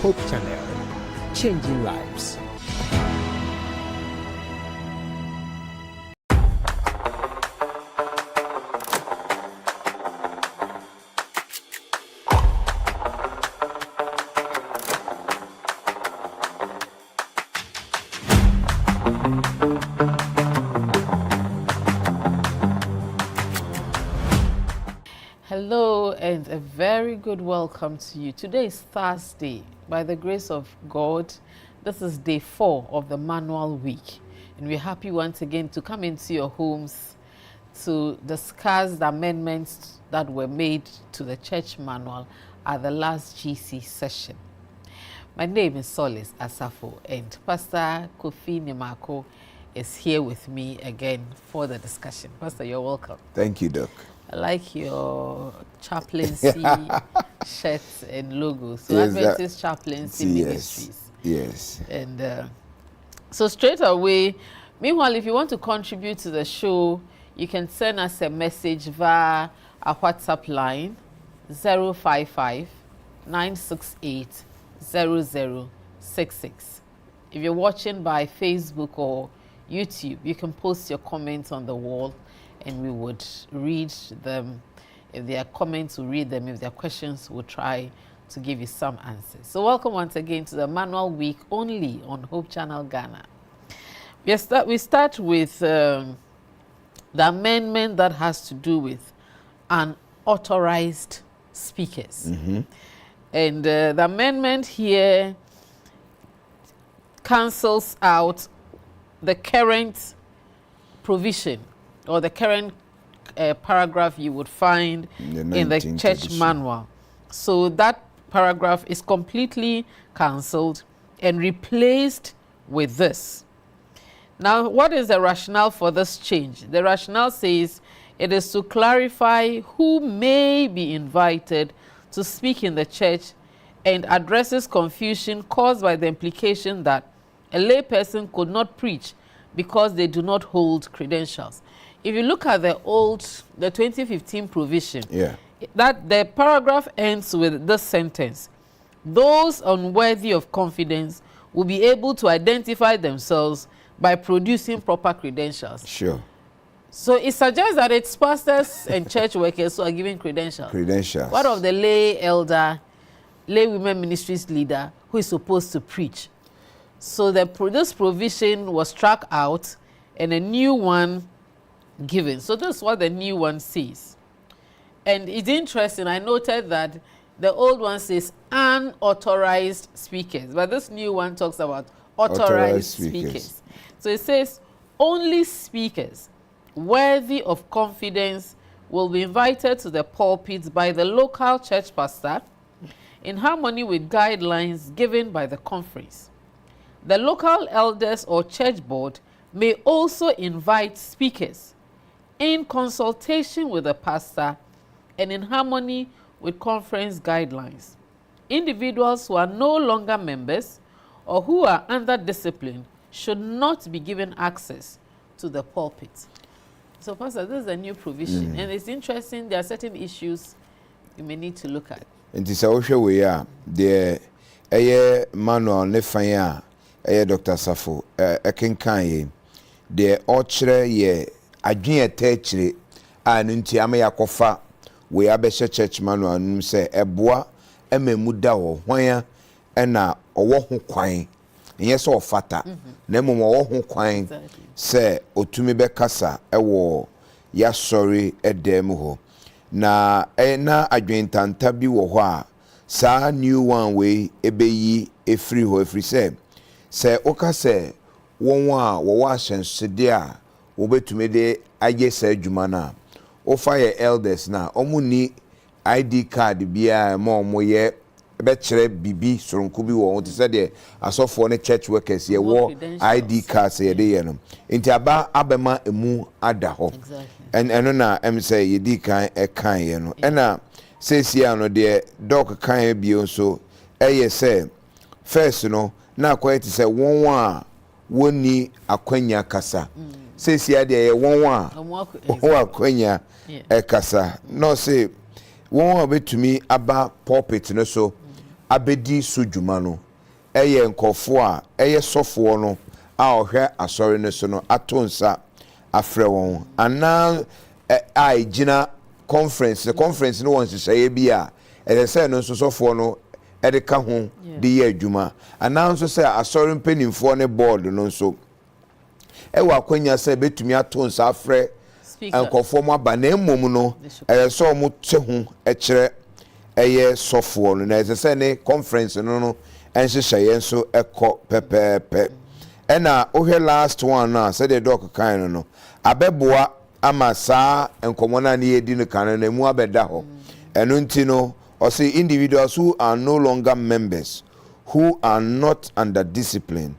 Hope Channel, changing lives. Hello and a very good welcome to you. Today is Thursday. By the grace of God, this is day 4 of the manual week. And we're happy once again to come into your homes to discuss the amendments that were made to the church manual at the last GC session. My name is Solis Asafo and Pastor Kofi Nimako is here with me again for the discussion. Pastor, you're welcome. Thank you, Doc. I like your chaplaincy shirt and logo. So Yes, Adventist Chaplaincy yes, Ministries. Yes. And so straight away, meanwhile, if you want to contribute to the show, you can send us a message via our WhatsApp line 055 968 0066. If you're watching by Facebook or YouTube, you can post your comments on the wall and we would read them. If there are comments, we'll read them. If there are questions, we'll try to give you some answers. So welcome once again to the Manual Week only on Hope Channel Ghana. We start with the amendment that has to do with unauthorized speakers. Mm-hmm. And the amendment here cancels out the current provision or the current paragraph you would find in the church manual. So that paragraph is completely cancelled and replaced with this. Now, what is the rationale for this change? The rationale says it is to clarify who may be invited to speak in the church and addresses confusion caused by the implication that a layperson could not preach because they do not hold credentials. If you look at the 2015 provision, that the paragraph ends with this sentence: those unworthy of confidence will be able to identify themselves by producing proper credentials. Sure. So it suggests that it's pastors and church workers who are giving credentials. Credentials. What of the lay elder, lay women ministries leader who is supposed to preach? So this provision was struck out and a new one given. So this is what the new one says. And it's interesting, I noted that the old one says unauthorized speakers, but this new one talks about authorized speakers. So it says only speakers worthy of confidence will be invited to the pulpit by the local church pastor in harmony with guidelines given by the conference. The local elders or church board may also invite speakers in consultation with the pastor and in harmony with conference guidelines. Individuals who are no longer members or who are under discipline should not be given access to the pulpit. So, Pastor, this is a new provision, and it's interesting. There are certain issues you may need to look at. And this also we are the manual ne fanya Dr. Safo Ekenkan the ochre ye adwen etechire anunti ama yakofa we abehye church manual num se eboa emamuda wo hwan na owo ho kwan enye se ofata na mum owo ho kwan se otumi bekasa ewo ya sorry edem ho na adwen tanta bi wo ho a sa new one we ebeyi efri ho efri se oka se won a wo wa hyenhyede a wo betumi de aye sa adwuma na o fire elders na omuni ID card bia ma omoye be kire bibi soronko bi wo te se de asofo ne church workers ye wo ID card se ye de ye no enti abema emu ada ho eno na em say ye di kan e kan ye no ena sesia no de doc kan bi so eye se first no na kwete se won a woni akwanya kasa sesia de ye won a akwanya e kasa no say won a betumi aba pulpit no so abedi so dwuma no eye nkofo a eye sofo no a ohwe asori ne so no atonsa afre won ana a gina conference no won seseye bi a e say no so sofo no e de ka ho de ye adwuma ana nso say asori mpanimfo ne board no nso e wa kwanya say betumi atonsa afre nkofo mo aba na emom no e so mo te ho e kire eye sofo no na e say ne conference no enhyehyɛ nso ekɔ pepepe ena ohwe last one na say the doc kan no abeboa ama saa enkomo na ne yedi no kan na mu abeda ho eno nti no or say individuals who are no longer members who are not under discipline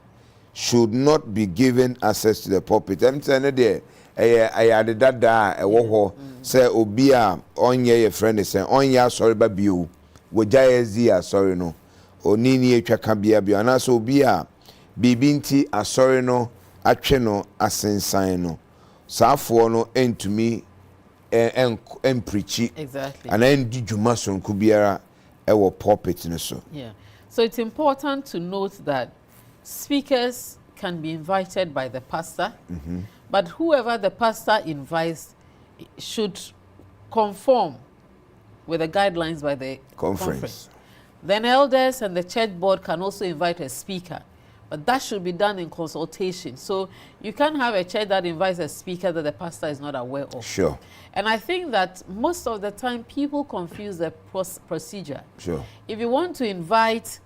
should not be given access to the pulpit. Em say ne de ayade dada ewo ho say obi a onye ye friend say onye sorry ba bio wogya ezi asori no onini etwa ka bia bia na so obi a bibinti asori no atwe no asensan no saafo no entumi preachi exactly and endi dwuma sonku biara ewo pulpit no so. Yeah, so it's important to note that speakers can be invited by the pastor, but whoever the pastor invites should conform with the guidelines by the conference. Then elders and the church board can also invite a speaker, but that should be done in consultation. So you can't have a church that invites a speaker that the pastor is not aware of. Sure. And I think that most of the time people confuse the procedure. Sure. If you want to invite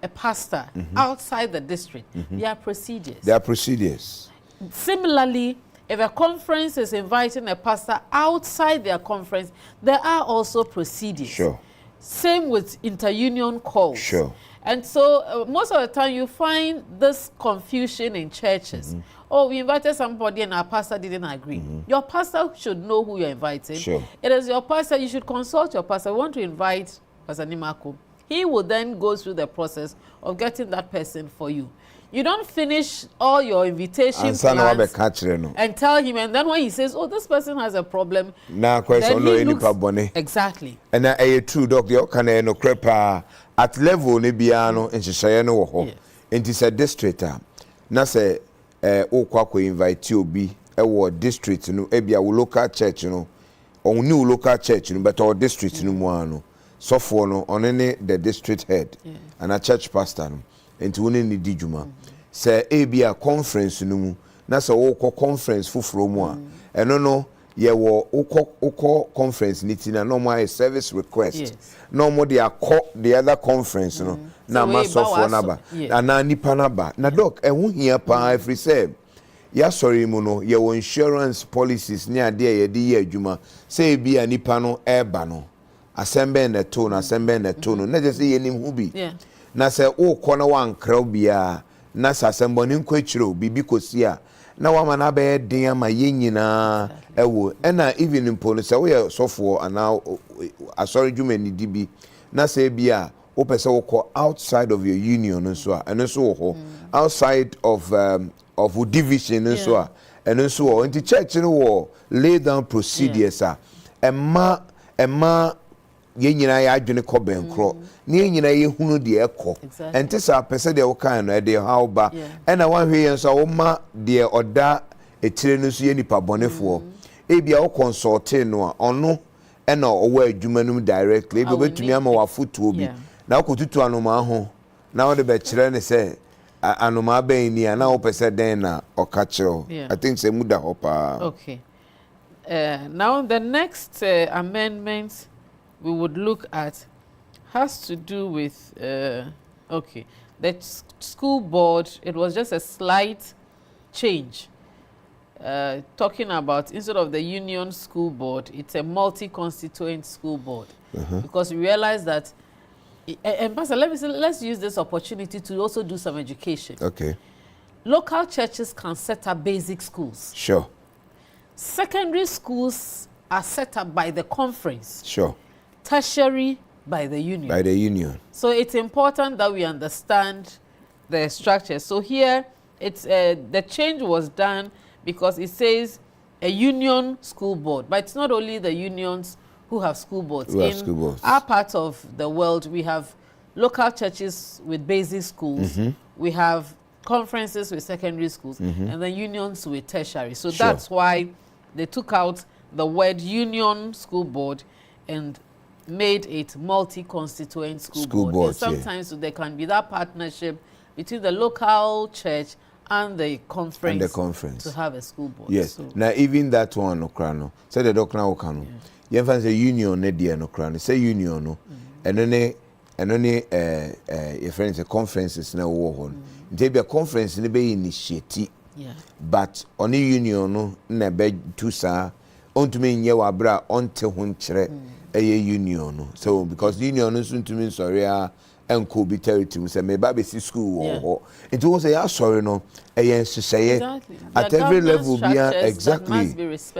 a pastor outside the district, there are procedures. There are procedures. Similarly, if a conference is inviting a pastor outside their conference, there are also procedures. Sure. Same with inter-union calls. Sure. And so most of the time you find this confusion in churches. Oh, we invited somebody and our pastor didn't agree. Your pastor should know who you're inviting. Sure. It is your pastor. You should consult your pastor. We want to invite Pastor Nimako. He will then go through the process of getting that person for you. You don't finish all your invitation plans and tell him, and then when he says, oh, this person has a problem, now question no any problem. Exactly. And a true doctor can no crepa at level ne biano and she no ho. And it's a district. Na say o kwa invite you be a district no ebia local church no or new local church no but our district no mo no. So for no on any the district head and a church pastor no into any dijuma say ebia conference no mu na say wo conference fufuro mu a eno no ye wo wo conference nitina no more service request no more they call the other conference no na masofo na ba na nipa na ba na doc ehun hia pa every say ya sorry mu no ye wo insurance policies ni ade ye de ye adwuma say ebia nipa no eba no assemble na to no assemble na to no na just say yenim hu bi na say wo kɔ na wan kraw bia na sa assemble ni nkwachiro bibi kosia na wama na be den ama yenyina ewo na even in police say we sofo ana asori dwuma ni dibi na say bia wo pese wo kɔ outside of your union nso a eno so wo outside of division nso a eno so wo nti church no wo lay down procedures a emma yenyina ya adwene kɔ benkro na yenyina ye hunu de ekɔ ente sa pese de wo kan no de how ba na wan hwe yen so wo ma de oda etire no so ye nipa bonefo ebia wo consulting no a ono na owo adwuma num directly ebe betumi ama wa foto bi na wo tutu anoma ho na wo de be kire ne se anoma ben ni na wo pese den na okachiro I think say muda hopa. Okay. Now the next amendment we would look at has to do with the school board. It was just a slight change, talking about instead of the union school board, it's a multi-constituent school board, because we realized that. And Pastor, let's use this opportunity to also do some education. Okay. Local churches can set up basic schools. Sure. Secondary schools are set up by the conference. Sure. Tertiary by the union. By the union. So it's important that we understand the structure. So here, it's the change was done because it says a union school board, but it's not only the unions who have school boards. In our part of the world, we have local churches with basic schools. We have conferences with secondary schools, and then unions with tertiary. So that's why they took out the word union school board and made it multi-constituent school board. And sometimes there can be that partnership between the local church and the conference, to have a school board. Yes. So, now even that one no crano. Say the doctor no crano. You say union ne dia no crano. Say union no. And only your friends the conferences na wo ho. There be a conference ne be initiate. Yeah. But only union no na be tu sa ontumi nye wa bra onte ho nkyere union no. So because the union no soon to mean sorry and could be territory say me baby see school or it was a sorry no say at every level be exactly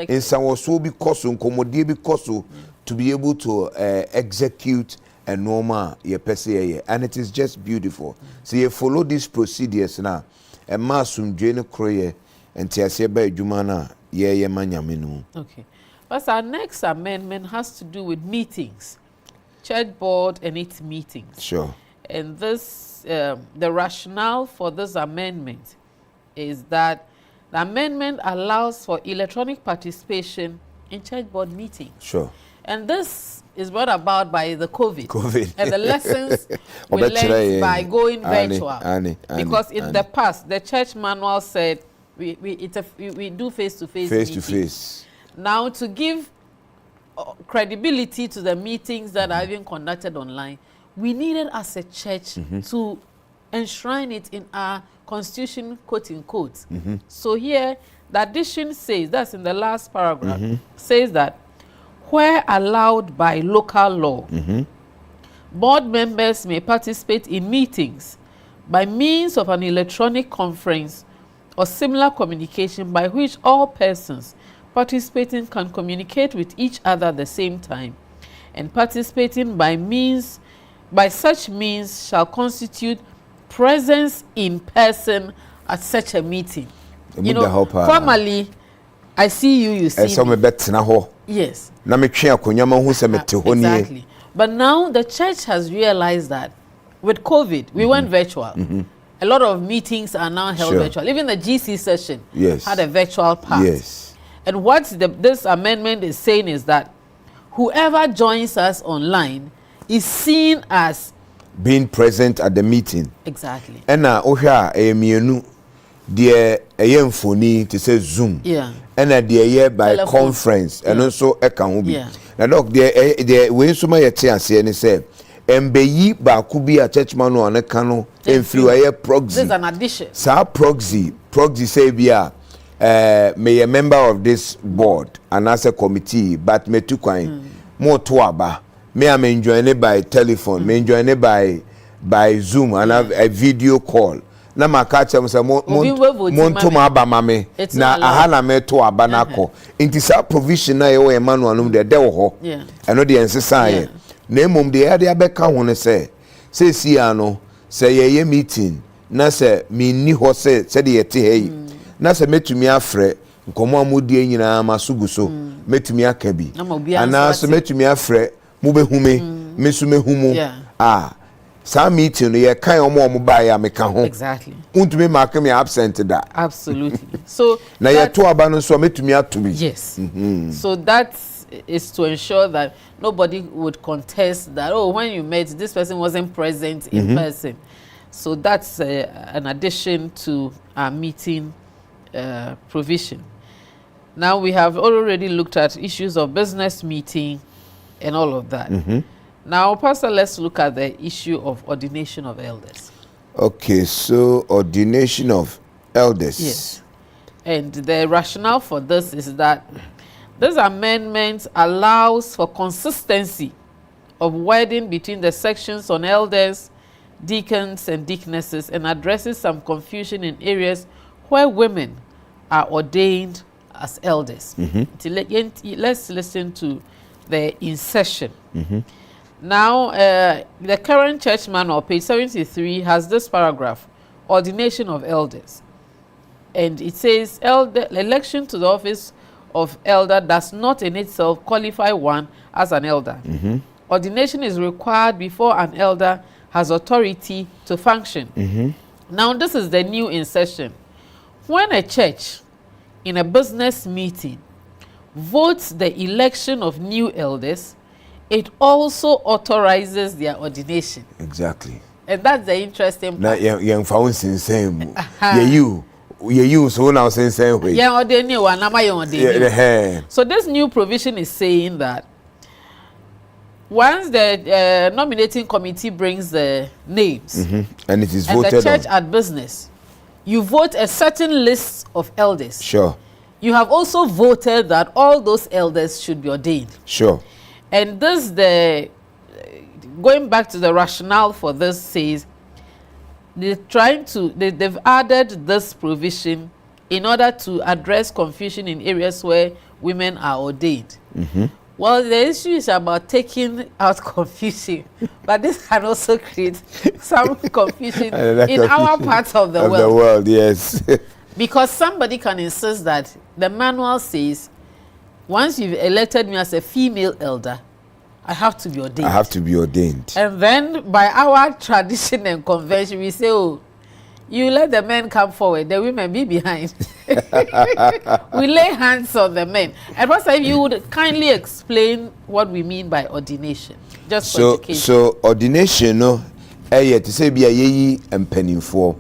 in some so because commodity because to be able to execute a normal your person and it is just beautiful. So you follow these procedures now and massum join croye and tiase ba adwuma na ye manyame no. Okay. But our next amendment has to do with meetings. Church board and its meetings. Sure. And this, the rationale for this amendment is that the amendment allows for electronic participation in church board meetings. Sure. And this is brought about by the COVID. And the lessons we learned by going virtual. Because in the past, the church manual said we do face-to-face meetings. Now, to give credibility to the meetings that are even conducted online, we needed as a church to enshrine it in our constitution, quote unquote. So here, the addition says, that's in the last paragraph, says that where allowed by local law, board members may participate in meetings by means of an electronic conference or similar communication by which all persons participating can communicate with each other at the same time, and participating by such means shall constitute presence in person at such a meeting. You know, formally, I see you, you see me. Yes. Exactly. But now the church has realized that with COVID, we went virtual. A lot of meetings are now held virtual. Even the GC session had a virtual part. And what this amendment is saying is that whoever joins us online is seen as being present at the meeting. Exactly. And now, mienu the phone to say Zoom. And the by conference and also can now look the when so my say and say embeyi ba kubi a church man on kano influence proxy. This is an addition. Sa proxy say bia may a member of this board and as a committee, but me too kind more to aba. Me am enjoying it by telephone, me enjoying it by Zoom and have a video call. Na makacha mse monto aba mame na ahana me to aba nako. Inti sa provision na ye Emmanuel no de wo ho. Eno de ensesa ye. Na emom de ya de abeka ho ne se si ano se ye meeting na se mi ni ho se de ye te hey. Na se metumi afre nkomo amodie nyina masuguso metumi akabi ana so metumi afre mu behume mesume humu some meeting ye kan omo ba ya meka ho exactly untumi mark me absent da absolutely so na ye to aba no so metumi atobi yes so that is to ensure that nobody would contest that when you met this person wasn't present in person. So that's an addition to our meeting provision. Now we have already looked at issues of business meeting and all of that. Now, Pastor, let's look at the issue of ordination of elders. Okay, so ordination of elders. Yes. And the rationale for this is that this amendment allows for consistency of wording between the sections on elders, deacons, and deaconesses, and addresses some confusion in areas where women are ordained as elders. Let's listen to the insertion. Now, the current church manual, page 73, has this paragraph, ordination of elders. And it says, election to the office of elder does not in itself qualify one as an elder. Ordination is required before an elder has authority to function. Now, this is the new insertion. When a church in a business meeting votes the election of new elders, it also authorizes their ordination. Exactly. And that's the interesting part. Young found same. You so now same way. So this new provision is saying that once the nominating committee brings the names and it is and voted the church on at business, you vote a certain list of elders. Sure. You have also voted that all those elders should be ordained. Sure. And this, going back to the rationale for this, says they've added this provision in order to address confusion in areas where women are ordained. Well, the issue is about taking out confusion, but this can also create some confusion in our part of the world. Yes. Because somebody can insist that the manual says, once you've elected me as a female elder, I have to be ordained. I have to be ordained. And then by our tradition and convention, we say, oh, you let the men come forward, the women be behind. We lay hands on the men. And Pastor, if you would kindly explain what we mean by ordination, just for education. So ordination, no, to say be a yeyi empanimfo.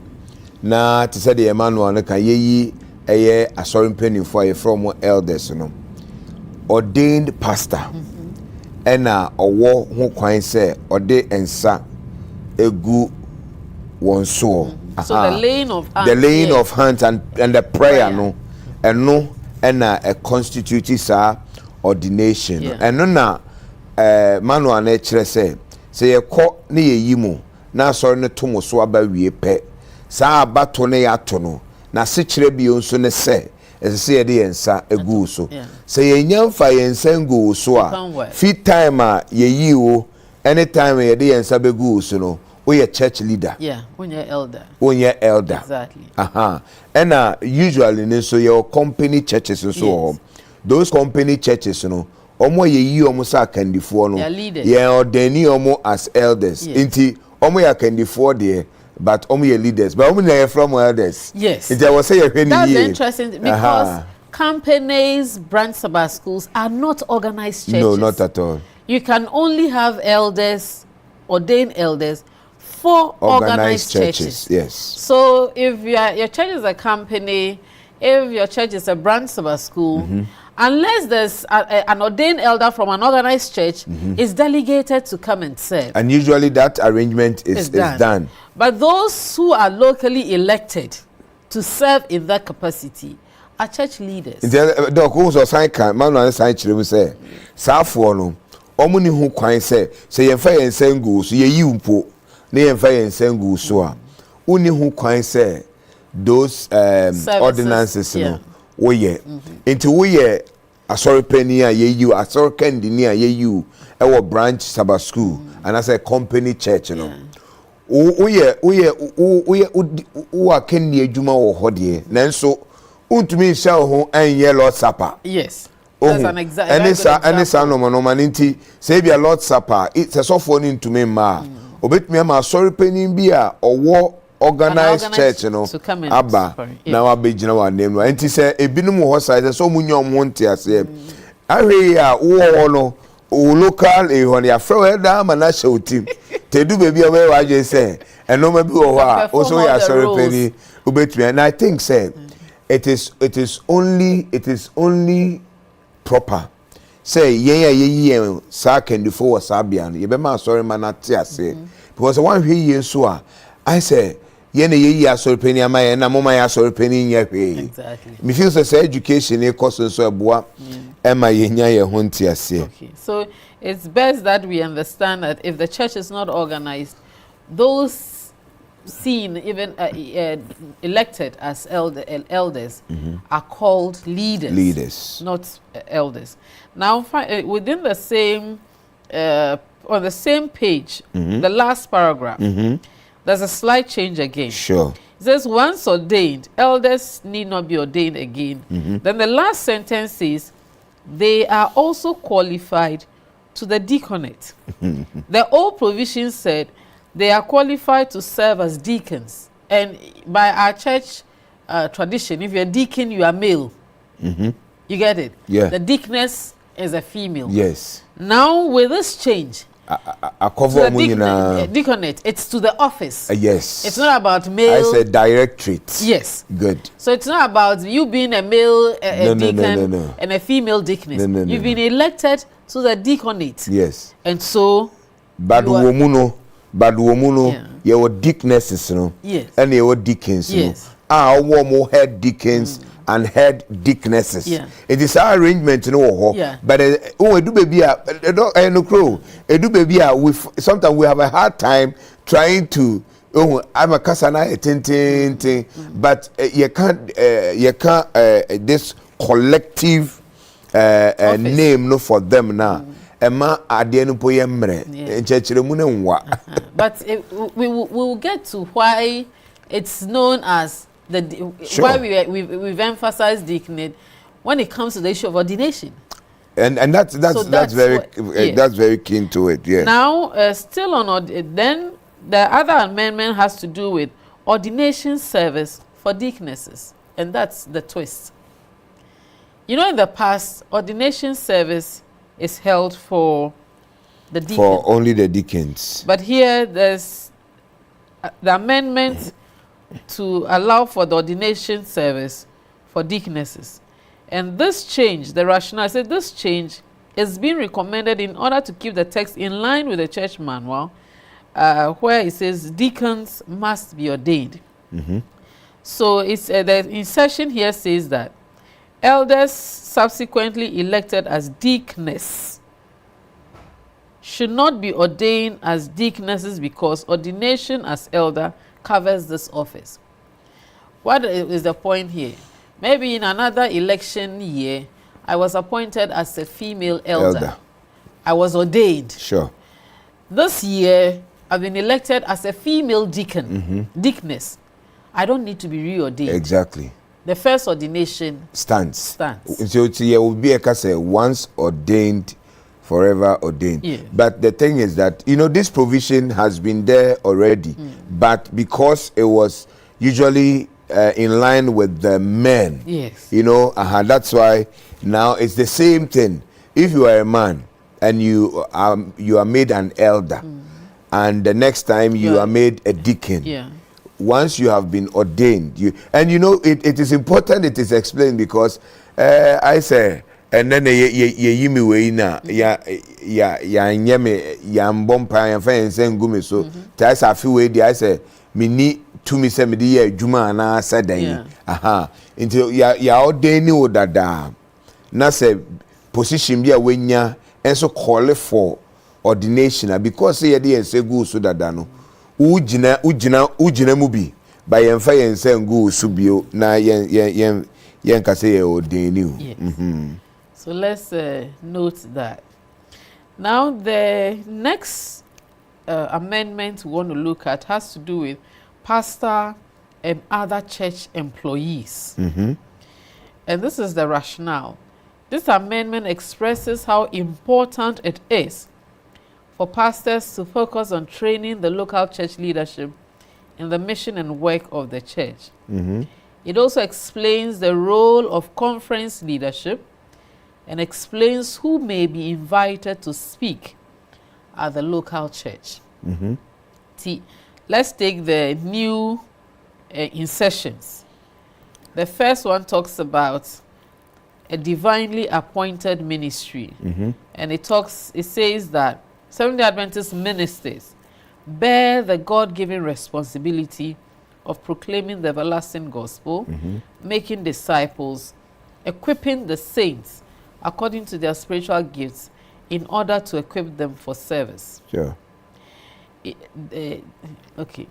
Na to say the Emmanuel no can yeyi a sorry empanimfo from elders, no. Ordained pastor. Ena owo ho kwan say ode ensa egu won so. So the laying of hands. The laying of hands and the prayer no. And no ena a constitute sa ordination. And no na manual na kire say ye kọ na ye yimu na sorry ne to mo so aba wie pe. Sa abato ne ya to no. Na se kire bi onso ne say say ye de ensa egu so. Say ye nyamfa ye ensa egu so a fit time a ye yi o anytime ye de ensa begu so no. We a church leader. Yeah, when you're elder. When you're elder. Exactly. And usually, so your company churches and so on. Those company churches, you know, omo ye almost a candy for no. They are leaders. Yeah, or they need almost as elders. Inti omo ya candy for there, but omo ye leaders. But omo ye from elders. Yes. It was say that's interesting because companies, branch Sabbath schools are not organized churches. No, not at all. You can only have elders, ordained elders, for organized churches. Yes. So if your church is a company, if your church is a branch of a school, unless there's an ordained elder from an organized church, is delegated to come and serve. And usually that arrangement is done. But those who are locally elected to serve in that capacity are church leaders. Doc, who's sign can man on sign children say, Safo no, omuni who kwan say ye fa yen sengu so ye yi mpo. Ne fa yen sengu so a uni hu kwan say those ordinances no wo ye enti wo ye asori penny a ye you asori kendini a ye you e wo branch Sabbath school and as a company church no wo ye akendi adwuma wo hode nanso untumi hye ho anye Lord Supper. Yes. That's an example. Any sa no nti say be a Lord Supper it's a sofo ni ntumi ma obetumi ama sorry penny bi a owo organized church no aba na wa begina wa name no enti say ebinum ho side so munyom ho nti ase ahwe a wo no local ehon ya fro da ma na show team tedu baby a we wa je say eno ma bi wo ha also ya sorry penny obetumi and I think say it is only proper say ye sa can do for sabia no ye be ma sorry man ati ase because one hwe ye so a I say ye na ye asori penny ama ye na mama ya asori penny nya hwe exactly me feel say education e cost so eboa e ma ye nya ye ho nti ase. Okay, so it's best that we understand that if the church is not organized, those seen even elected as elders are called leaders, not elders. Now within the same on the same page, the last paragraph, there's a slight change again. Sure. It says once ordained, elders need not be ordained again. Then the last sentence says they are also qualified to the deaconate. The old provision said they are qualified to serve as deacons. And by our church tradition, if you're a deacon, you are male. You get it? Yeah. The deaconess is a female. Yes. Now, with this change, I cover deaconate, it's to the office. Yes. It's not about male. I said directorate. Yes. Good. So it's not about you being a male deacon no. and a female deaconess. No, You've been elected to the deaconate. Yes. And so. Bad womuno, you were deaconesses, you know. Yes. And you were deacons, you yes. know. Our more head deacons and head deaconesses. Yeah. It is our arrangement, you know. Yeah. But oh, do baby, no crow. Do baby, sometimes we have a hard time trying to. Oh, I'm a kasana, thing. But you can't this collective name no for them now. Emma adienu po yemre nchechire mu ne nwa. But we will get to why it's known as sure. why we've emphasized deaconate when it comes to the issue of ordination. And that's very yes. That's very keen to it. Yeah. Now still on then the other amendment has to do with ordination service for deaconesses, and that's the twist. You know, in the past, ordination service is held for the deacons. For only the deacons. But here there's the amendment to allow for the ordination service for deaconesses. And this change, the rationale, I said this change is being recommended in order to keep the text in line with the church manual, where it says deacons must be ordained. So it's the insertion here says that elders subsequently elected as deaconess should not be ordained as deaconesses because ordination as elder covers this office. What is the point here? Maybe in another election year, I was appointed as a female elder. I was ordained. Sure. This year, I've been elected as a female deacon, deaconess. I don't need to be reordained. Exactly. The first ordination stands. So it will be a once ordained, forever ordained. Yeah. But the thing is that, you know, this provision has been there already. But because it was usually in line with the men, yes. you know, that's why now it's the same thing. If you are a man and you are made an elder, and the next time you are made a deacon, yeah. Once you have been ordained, and you know it is important. It is explained because I say, and then ye me we na ya nyeme ya mbompa ya fa ense ngume so tais afi we di I say me ni to me say me di ya adwuma na sadan until ya ordain o dada na say position bi a wenya enso call for ordination because say ye di ense gu so dada no ujina mu bi ba yen fa yen sengu subio na yen ka say ordain. Yes. So let's note that. Now the next amendment we want to look at has to do with pastor and other church employees. And this is the rationale. This amendment expresses how important it is for pastors to focus on training the local church leadership in the mission and work of the church. It also explains the role of conference leadership and explains who may be invited to speak at the local church. Let's take the new insertions. The first one talks about a divinely appointed ministry. And it says that Seventh-day Adventist ministers bear the God-given responsibility of proclaiming the everlasting gospel, making disciples, equipping the saints according to their spiritual gifts in order to equip them for service. Sure. Okay.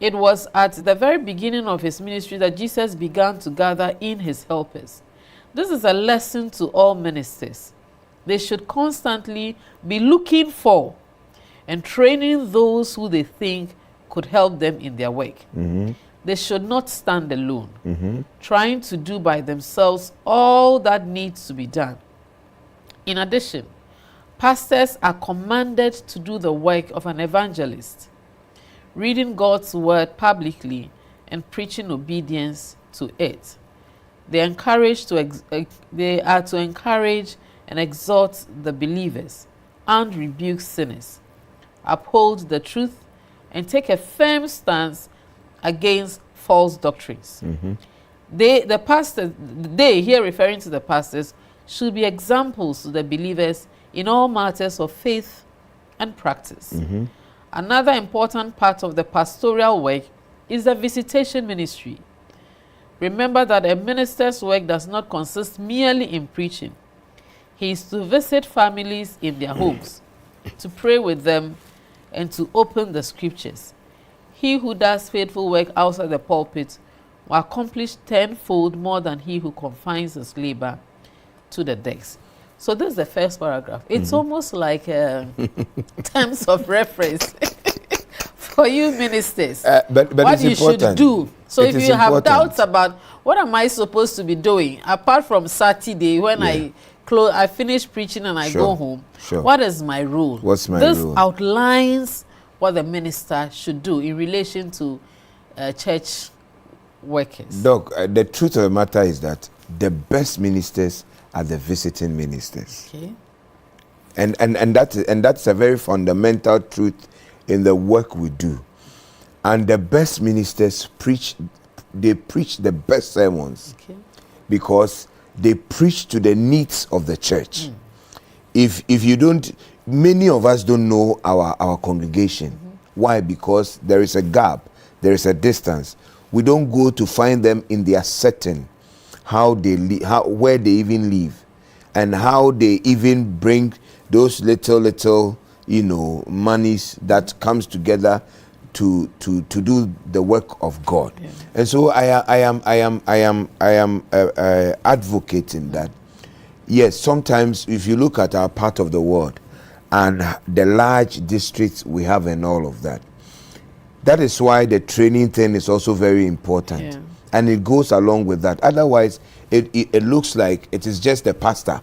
It was at the very beginning of his ministry that Jesus began to gather in his helpers. This is a lesson to all ministers. They should constantly be looking for and training those who they think could help them in their work. They should not stand alone, trying to do by themselves all that needs to be done. In addition, pastors are commanded to do the work of an evangelist. reading God's word publicly, and preaching obedience to it. They are to encourage and exhort the believers and rebuke sinners, uphold the truth, and take a firm stance against false doctrines. The pastors, they here referring to the pastors, should be examples to the believers in all matters of faith and practice. Another important part of the pastoral work is the visitation ministry. Remember that a minister's work does not consist merely in preaching. He is to visit families in their homes, to pray with them, and to open the scriptures. He who does faithful work outside the pulpit will accomplish tenfold more than he who confines his labor to the desk. So this is the first paragraph. It's almost like terms of reference for you ministers. But what it's you important. should do. So It if is you have important. doubts about what am I supposed to be doing, apart from Saturday when I finish preaching and I go home, what is my rule? What's my this rule? outlines what the minister should do in relation to church workers. Doc, the truth of the matter is that the best ministers are the visiting ministers. Okay. And that's a very fundamental truth in the work we do. And the best ministers preach the best sermons because they preach to the needs of the church. If you don't, many of us don't know our congregation. Why? Because there is a gap, there is a distance. We don't go to find them in their setting, how they where they even live, and how they even bring those little monies that comes together to do the work of God. And so I am advocating that. Yes, sometimes if you look at our part of the world and the large districts we have and all of that, that is why the training thing is also very important. And it goes along with that. Otherwise, it looks like it is just the pastor.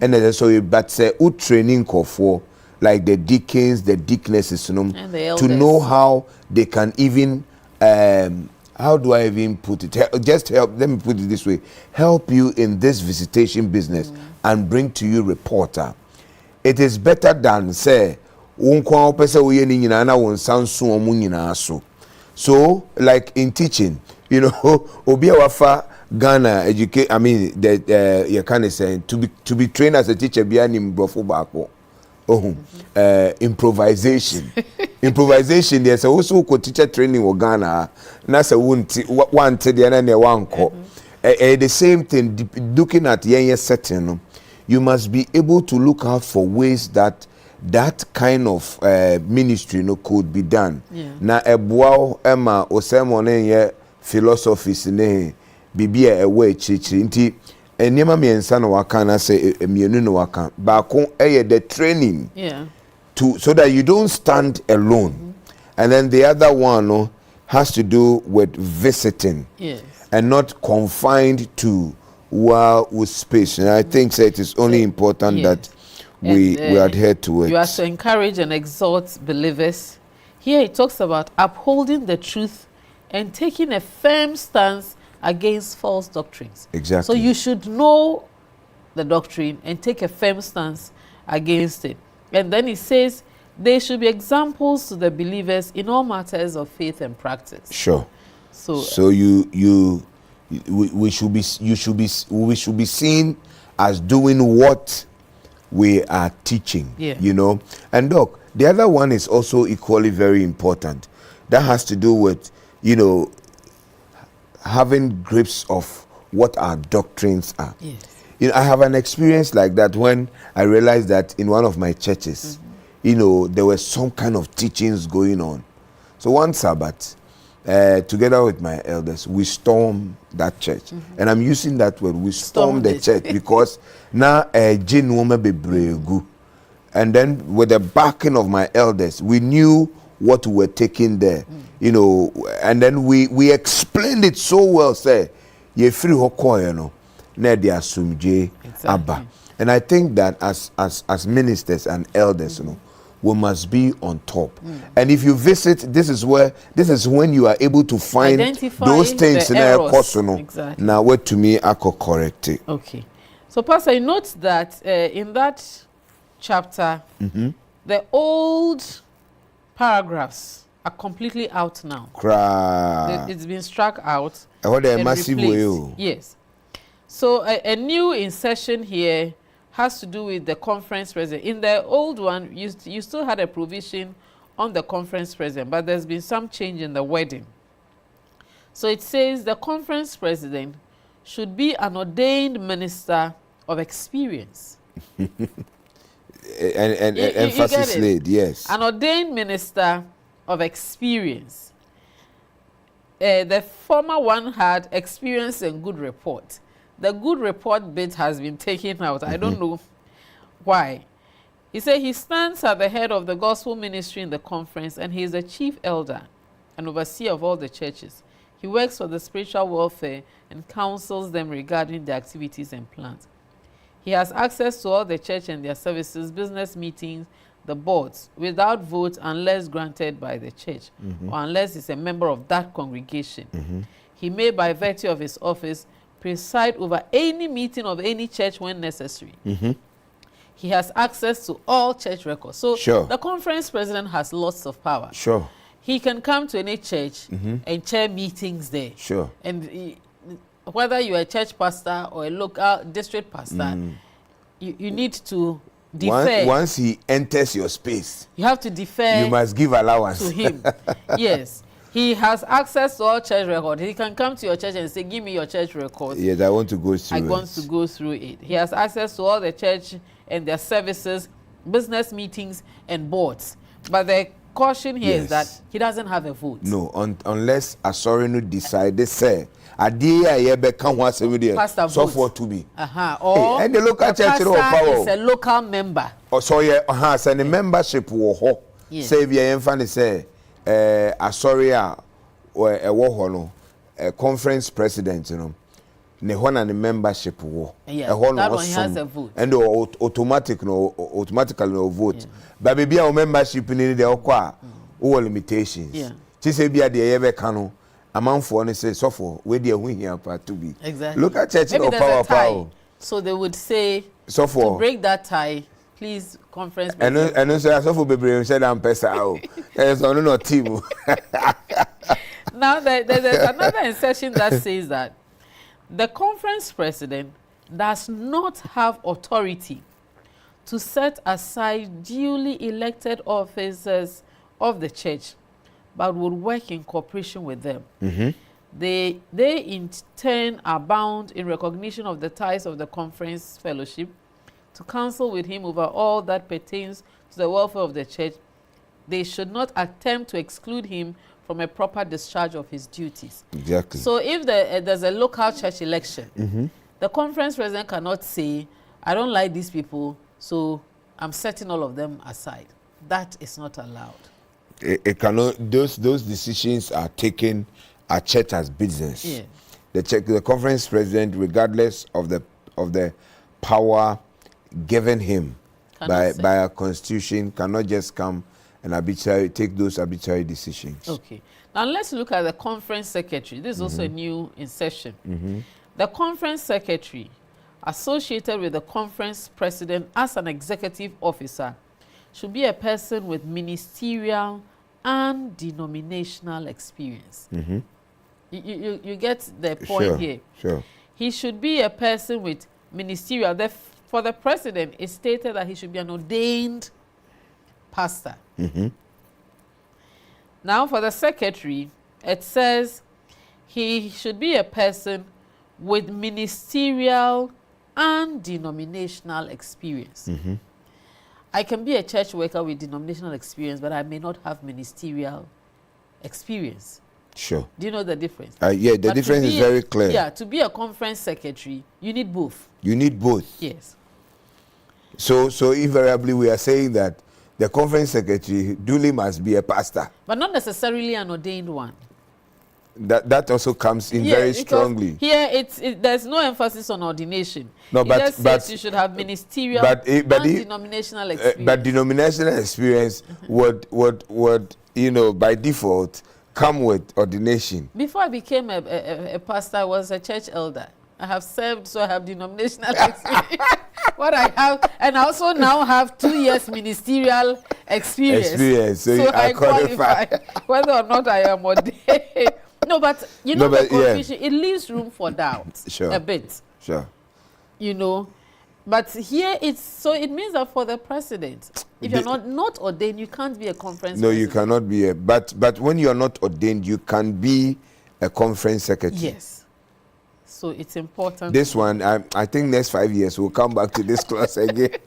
And then so but say training for like the deacons, the deaconesses, to know how they can even how do I even put it? Just help. Let me put it this way: help you in this visitation business and bring to you reporter. It is better than say, so like in teaching, Obiawafa Ghana educate. I mean, that you can say to be trained as a teacher. Improvisation. Improvisation, there's also teacher training in Ghana. That's a one to the other one call. The same thing, looking at the setting, you must be able to look out for ways that kind of ministry could be done. Na ebuao ema osemone ye philosophies ne bibia ewe chichi nti enema miensa na waka na say mienu na waka baako the training so that you don't stand alone. And then the other one has to do with visiting and not confined to with space. And I think it is only important that we adhere to it. You are to encourage and exhort believers. Here it talks about upholding the truth and taking a firm stance against false doctrines. Exactly. So you should know the doctrine and take a firm stance against it. And then it says they should be examples to the believers in all matters of faith and practice. Sure. So we should be seen as doing what we are teaching. And Doc, the other one is also equally very important. That has to do with having grips of what our doctrines are. I have an experience like that when I realized that in one of my churches, there were some kind of teachings going on. So one Sabbath, together with my elders, we stormed that church. And I'm using that word, we stormed the church, because now jinn woman be bregu. And then with the backing of my elders, we knew what we were taking there. And then we explained it so well, say, ye free hoko, ne dia sumje abba. And I think that as ministers and elders, we must be on top. And if you visit, this is when you are able to find identify those things the in a errors. course. Exactly. Now, what to me, I could correct it. Okay. So, Pastor, you note that in that chapter, the old paragraphs are completely out now. It's been struck out. And massive replaced. way. Yes. So a new insertion here has to do with the conference president. In the old one, you still had a provision on the conference president, but there's been some change in the wording. So it says the conference president should be an ordained minister of experience. and emphasis laid, yes. An ordained minister of experience. The former one had experience and good report. The good report bit has been taken out. I don't know why. He said he stands at the head of the gospel ministry in the conference, and he is the chief elder and overseer of all the churches. He works for the spiritual welfare and counsels them regarding their activities and plans. He has access to all the church and their services, business meetings, the boards, without vote unless granted by the church, or unless he's a member of that congregation. He may, by virtue of his office, preside over any meeting of any church when necessary. He has access to all church records. So the conference president has lots of power. He can come to any church and chair meetings there. And whether you're a church pastor or a local district pastor, you need to defer. Once he enters your space, you have to defer. You must give allowance to him. Yes. He has access to all church records. He can come to your church and say, give me your church record. Yes, I want to go through it. I want to go through it. He has access to all the church and their services, business meetings, and boards. But the caution here is that he doesn't have a vote. No, unless a sorry decide, they say, pastor so for to be. Or and the local church is a local member. So and the membership will say we are say or a conference president, you know. And the membership war. That one has a vote. And automatically no vote. But maybe our membership in the all limitations. She say be at the ever cano. A man for and say so for where they are here part to be. Exactly. Look at church or power. So they would say so for to break that tie, please conference. And so so for baby said I'm pesa. There's no team. Now there's another insertion that says that the conference president does not have authority to set aside duly elected officers of the church, but would work in cooperation with them. They in turn are bound in recognition of the ties of the conference fellowship to counsel with him over all that pertains to the welfare of the church. They should not attempt to exclude him from a proper discharge of his duties. Exactly. So if there's a local church election, the conference president cannot say, I don't like these people, so I'm setting all of them aside. That is not allowed. It cannot. Those decisions are taken at church as business. The conference president, regardless of the power given him by a constitution, cannot just come and take those arbitrary decisions. Okay. Now let's look at the conference secretary. This is also a new insertion. The conference secretary, associated with the conference president as an executive officer, should be a person with ministerial and denominational experience. You get the point here. He should be a person with ministerial. For the president, it's stated that he should be an ordained pastor. Now for the secretary, it says he should be a person with ministerial and denominational experience. I can be a church worker with denominational experience, but I may not have ministerial experience. Do you know the difference? Yeah, the difference is very clear. Yeah, to be a conference secretary, you need both. You need both. Yes. So invariably we are saying that the conference secretary duly must be a pastor. But not necessarily an ordained one. that also comes in Yeah, very because strongly. Here, there's no emphasis on ordination. No, It but just says you should have ministerial and denominational experience. But denominational experience would by default come with ordination. Before I became a pastor, I was a church elder. I have served, so I have denominational experience. What I have, and I also now have 2 years ministerial experience. So I qualify whether or not I am ordained. No, but the confusion, it leaves room for doubt a bit. Sure. But here it means that for the president, if you're not ordained, you can't be a conference president. You cannot be but when you're not ordained, you can be a conference secretary. Yes. So it's important. This one, I think next 5 years we'll come back to this class again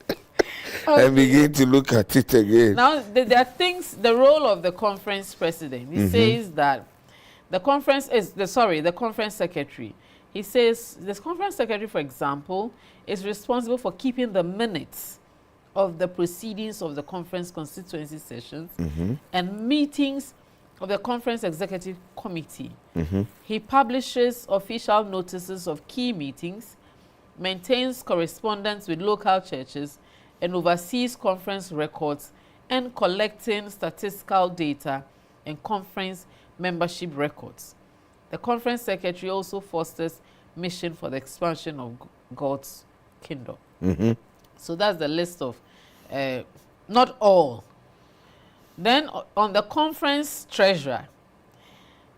and begin to look at it again. Now, there are things, the role of the conference president. He says that the conference secretary. He says this conference secretary, for example, is responsible for keeping the minutes of the proceedings of the conference constituency sessions and meetings of the conference executive committee. He publishes official notices of key meetings, maintains correspondence with local churches, and oversees conference records and collecting statistical data and conference membership records. The conference secretary also fosters mission for the expansion of God's kingdom. So that's the list of, not all. Then on the conference treasurer,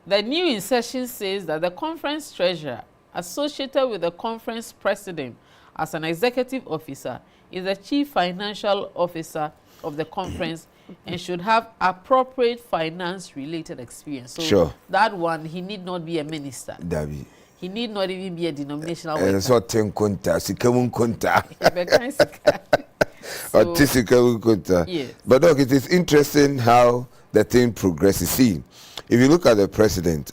the new insertion says that the conference treasurer associated with the conference president as an executive officer is the chief financial officer of the conference and should have appropriate finance-related experience. So that one, he need not be a minister. He need not even be a denominational worker. Yes. But look, it is interesting how the thing progresses. See, if you look at the president,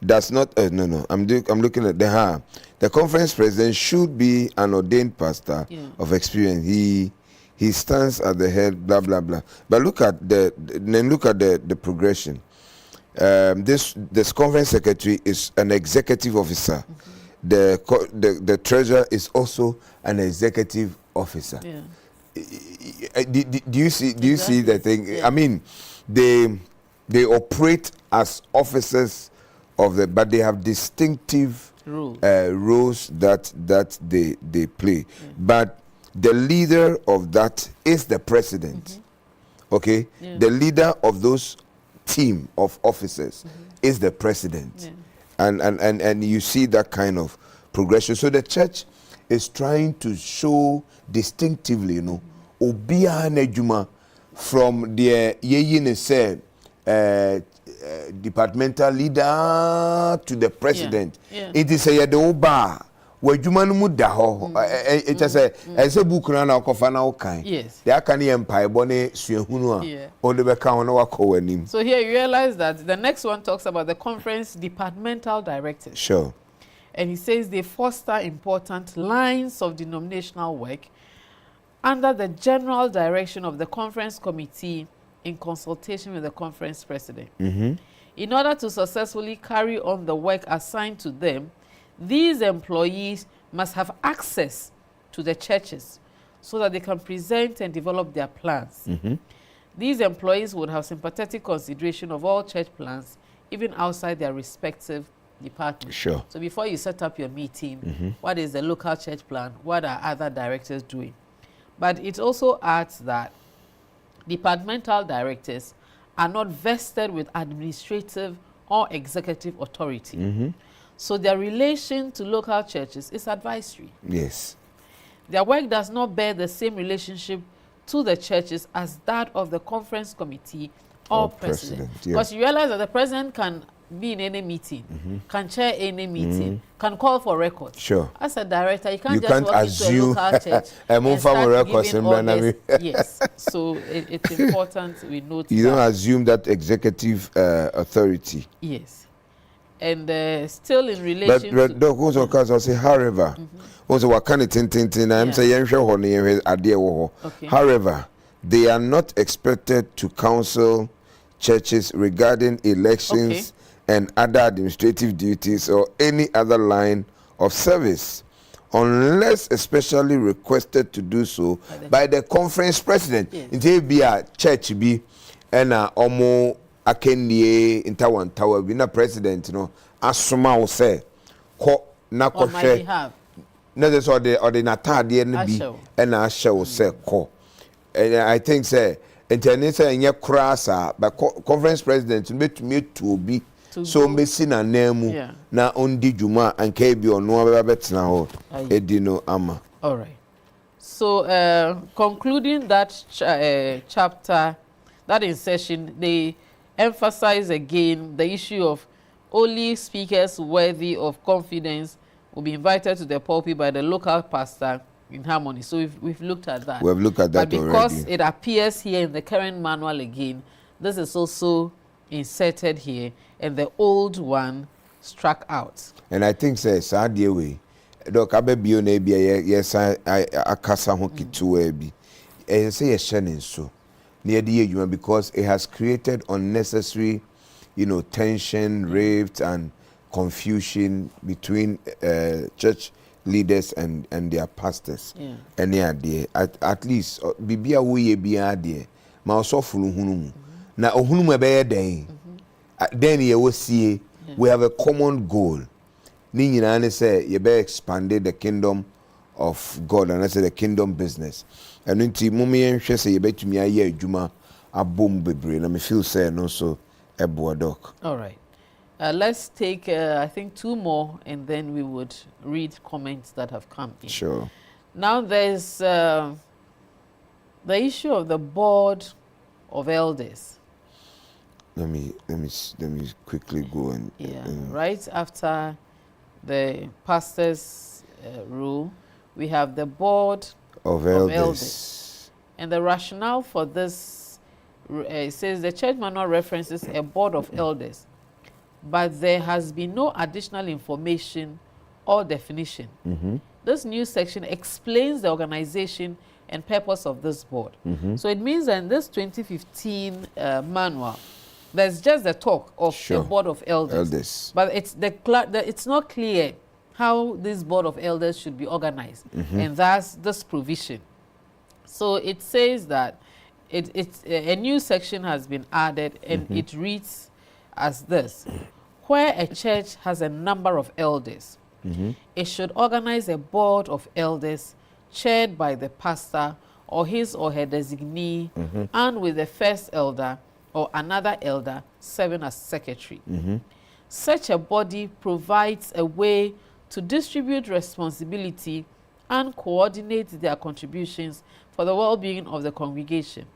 that's not I'm looking at the conference president should be an ordained pastor of experience. He stands at the head, blah blah blah. But look at the progression. This conference secretary is an executive officer. The treasurer is also an executive officer. Do you see the thing? Yeah. I mean, they operate as officers but they have distinctive roles that they play. But the leader of that is the president. Okay, the leader of those team of officers is the president, and you see that kind of progression. So the church is trying to show distinctively, Obia Nejuma from the departmental leader to the president. It is a oba where Jumanu Daho. It is a book run out of an outcome. Yes, the Akani Empire Bonnet Suhunua or the Bekawana. So here you realize that the next one talks about the conference departmental directors. Sure. And he says they foster important lines of denominational work under the general direction of the conference committee in consultation with the conference president. In order to successfully carry on the work assigned to them, these employees must have access to the churches so that they can present and develop their plans. These employees would have sympathetic consideration of all church plans, even outside their respective department. Sure. So before you set up your meeting, what is the local church plan? What are other directors doing? But it also adds that departmental directors are not vested with administrative or executive authority. So their relation to local churches is advisory. Yes. Their work does not bear the same relationship to the churches as that of the conference committee or president. Because you realize that the president can be in any meeting, can chair any meeting, can call for records. Sure. As a director, you can't walk assume into a local church and start giving orders. Yes. So it's important we note you don't assume that executive authority. Yes. And still in relation but Doc also cause I say however also what can it I'm saying however they are not expected to counsel churches regarding elections and other administrative duties or any other line of service, unless especially requested to do so by the conference president. Nti be a church be and omo akenie intawantawa bi na president no asoma wo say ko na ko hwe na this or the natade no bi and na ahye wo say ko. And I think say interne say enye krasa but conference president betumi to be so mesi na nemu na ondi juma anka bi ono abetena ho edino ama. All right. So concluding that chapter, that insertion, they emphasize again the issue of only speakers worthy of confidence will be invited to the pulpit by the local pastor in harmony. So we've looked at that. We've looked at that but because already. it appears here in the current manual again, this is also inserted here, and the old one struck out. And I think sadie way doc abebio na bia yes akasa ho kituwa bi say ye shenin so na de adwuma because it has created unnecessary tension, rift and confusion between church leaders and their pastors. And at least bibia wo ye bia de ma osofulu hunu na ohunu mu be ye den then ye wo sie we have a common goal. Ni nyina ne say ye be expanded the kingdom of God, and I say the kingdom business. And nti mummy nhwe say ye betumi aye adwuma abom bebre na me feel say no so ebo doc. All right. Let's take I think 2 more and then we would read comments that have come in. Sure. Now there's the issue of the board of elders. Let me quickly go and right after the pastor's rule, we have the board of elders. And the rationale for this says the church manual references a board of elders, but there has been no additional information or definition. This new section explains the organization and purpose of this board. So it means that in this 2015 manual, there's just the talk of the board of elders. But it's not clear how this board of elders should be organized, and that's this provision. So it says that a new section has been added, and it reads as this: where a church has a number of elders, it should organize a board of elders chaired by the pastor or his or her designee, and with the first elder or another elder serving as secretary. Such a body provides a way to distribute responsibility and coordinate their contributions for the well-being of the congregation.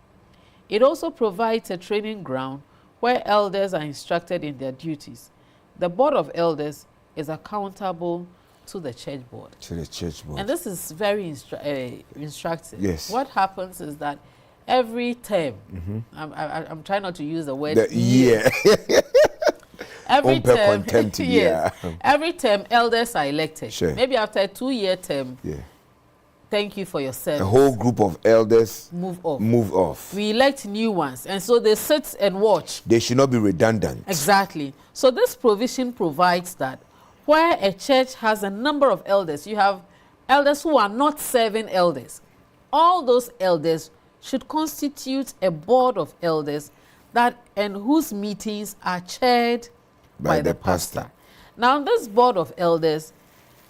It also provides a training ground where elders are instructed in their duties. The board of elders is accountable to the church board. And this is very instructive. Yes. What happens is that every term, I'm trying not to use the word year. Every term, every term, elders are elected. Maybe after a 2-year term, thank you for your service. A whole group of elders move off. We elect new ones, and so they sit and watch. They should not be redundant. Exactly. So this provision provides that where a church has a number of elders, you have elders who are not serving elders. All those elders should constitute a board of elders and whose meetings are chaired by the pastor. Now, this board of elders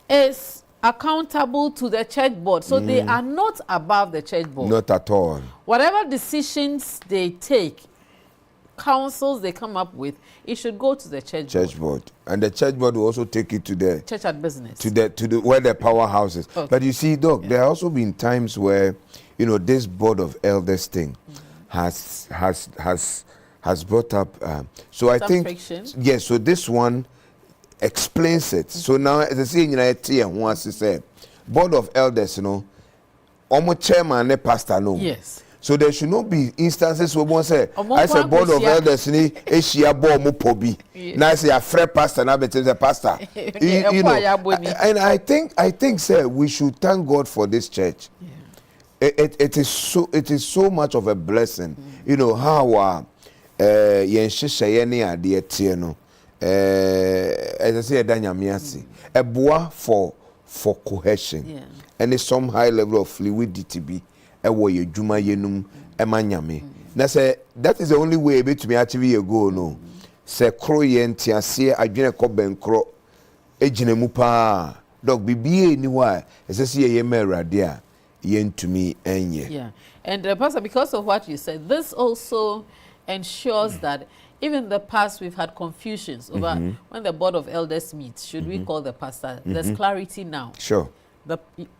is accountable to the church board, so they are not above the church board. Not at all. Whatever decisions they take, councils they come up with, it should go to the church board. And the church board will also take it to the church at business, to the where the powerhouse is. But you see, Doc, there have also been times where this board of elders thing has brought up. So I think friction. Yes. So this one explains it. So now, as I say, once I say, board of elders, almost chairman and pastor, no. Yes. So there should not be instances where one say, I say board of elders ni eshia bo mo pobi. Now I say a friend pastor, now becomes a pastor. And I think, sir, we should thank God for this church. It is so much of a blessing. How as I say danyamiasi a boa for cohesion and some high level of fluidity be a way you juma yenum emanyame na say that is the only way be to me actually a go no say kro ye ntiase adwene ko benkro ejine mu pa dog bibie ni wa say ye merade a yentumi enye. Yeah, and Pastor, because of what you said, this also ensures that even in the past we've had confusions over when the board of elders meets, should we call the pastor? There's clarity now. Sure.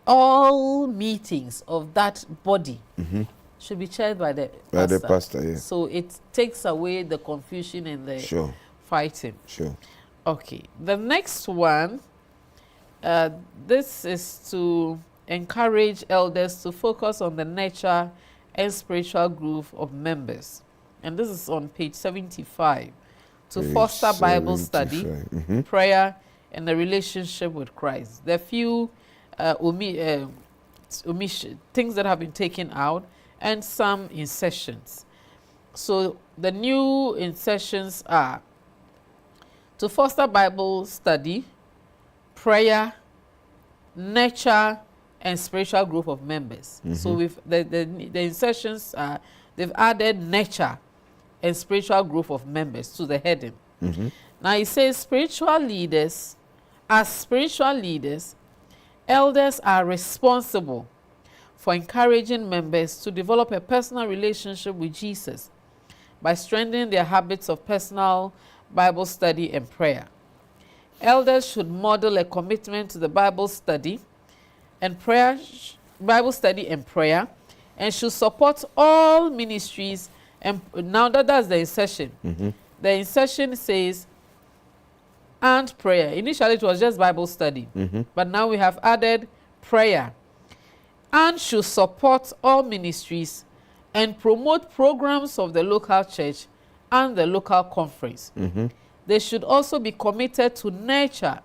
All meetings of that body should be chaired by the pastor. Yeah. So it takes away the confusion and the fighting. Sure. Okay. The next one, this is to encourage elders to focus on the nature and spiritual growth of members. And this is on page 75. To foster Bible study, prayer, and the relationship with Christ. There are few things that have been taken out and some insertions. So the new insertions are to foster Bible study, prayer, nurture, and spiritual growth of members. So with the insertions are, they've added nurture and spiritual growth of members to the heading. Now it says spiritual leaders, elders are responsible for encouraging members to develop a personal relationship with Jesus by strengthening their habits of personal Bible study and prayer. Elders should model a commitment to the Bible study and prayer, and should support all ministries. And now that's the insertion. The insertion says, and prayer. Initially it was just Bible study, but now we have added prayer, and should support all ministries and promote programs of the local church and the local conference. They should also be committed to nurture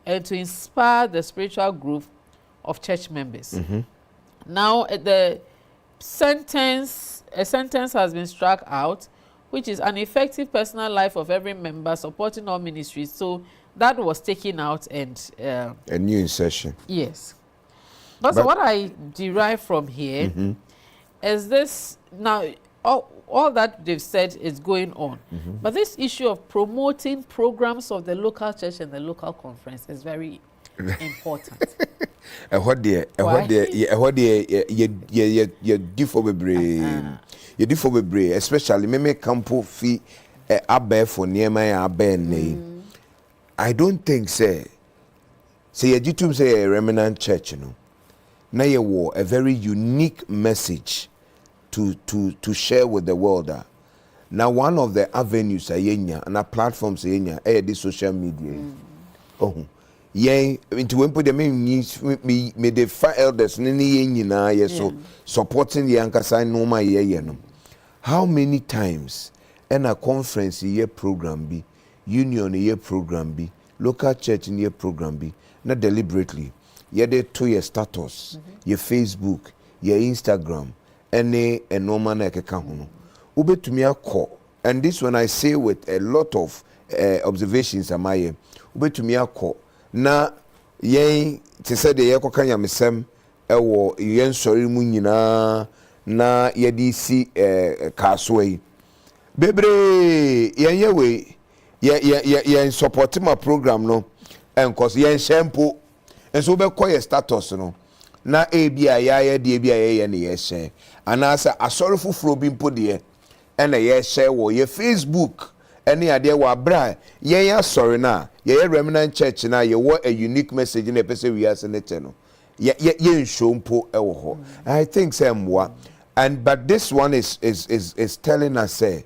and to inspire the spiritual growth of church members. Now a sentence has been struck out, which is an effective personal life of every member supporting all ministries. So that was taken out and a new insertion. Yes. But what I derive from here is this. Now all that they've said is going on, but this issue of promoting programs of the local church and the local conference is very important. What dear, you differ bebre, especially me campo fee abe for near my abe name. I don't think say you do say a remnant church, you know. Now you wore a very unique message to share with the world. Now one of the avenues ayenya and a platforms ayenya the social media. Yeah, into when put them in me the five elders so supporting the Ankasa no my no. How many times in a conference year program be, union year program be, local church in year program be, not deliberately. Yeah, they to your status, your Facebook, your Instagram, any normal nekahuno. Ube to me a call, and this one I say with a lot of observations am I ube to me a call. Na yen te se de yekoka nyamesem ewo yen sori mu nyina na yedi si kaso yi bebre yen yewe yen support my program no enkos yen shempo enso be koye status no na ebia ya de ebia ye ne ye share anasa asori fufuro bi mpo de na ye share wo ye Facebook any idea wa bra yen asori na ye remnant church na ye what a unique message in a person we are saying no ye show mpo ewo ho. I think say mwa, and but this one is telling us say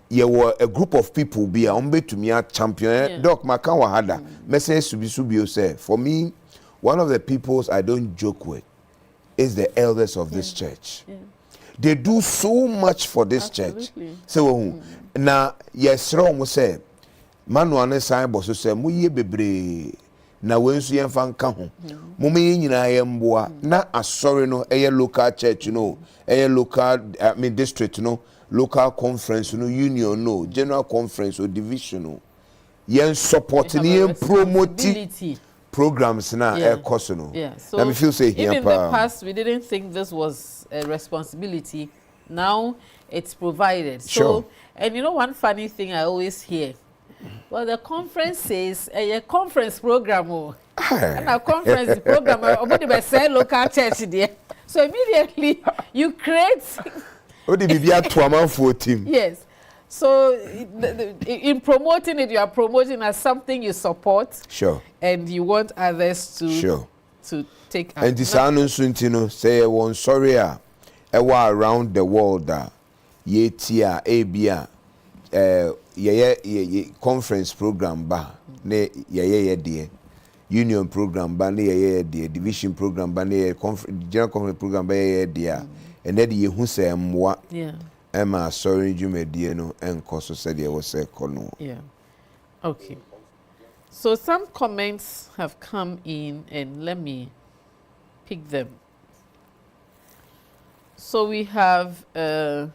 ye were a group of people be umbe to me a champion doc makan wa hada message subi say for me one of the peoples I don't joke with is the elders of this church. They do so much for this church. So now yes wrong say manu ane sai bo so say mu ye bebre na wensu yen fa nka ho mu me nyina ye mboa na asori no eye local church no eye local district no local conference no union no general conference or division no yen support ni yen promote responsibility. programs na Yeah. ekoso no. Yeah. So let me feel say if here in the past we didn't think this was a responsibility, now it's provided. Sure. So, and you know one funny thing I always hear, well, the conference says a conference program, and a conference program about the best local church there. So immediately you create. O di bibia to amanfo team. Yes. So in promoting it, you are promoting as something you support. Sure. And you want others to sure. to take. And this anunsuntino say one sorry e wa around the world ye tia ebia ye conference program ba ne ye de union program ba ne ye de division program ba ne general conference program ba ye de and then ye hu say mwa Emma sorry jumedie no enko so said ye was say kono. Yeah. Okay. So some comments have come in and let me pick them. So we have a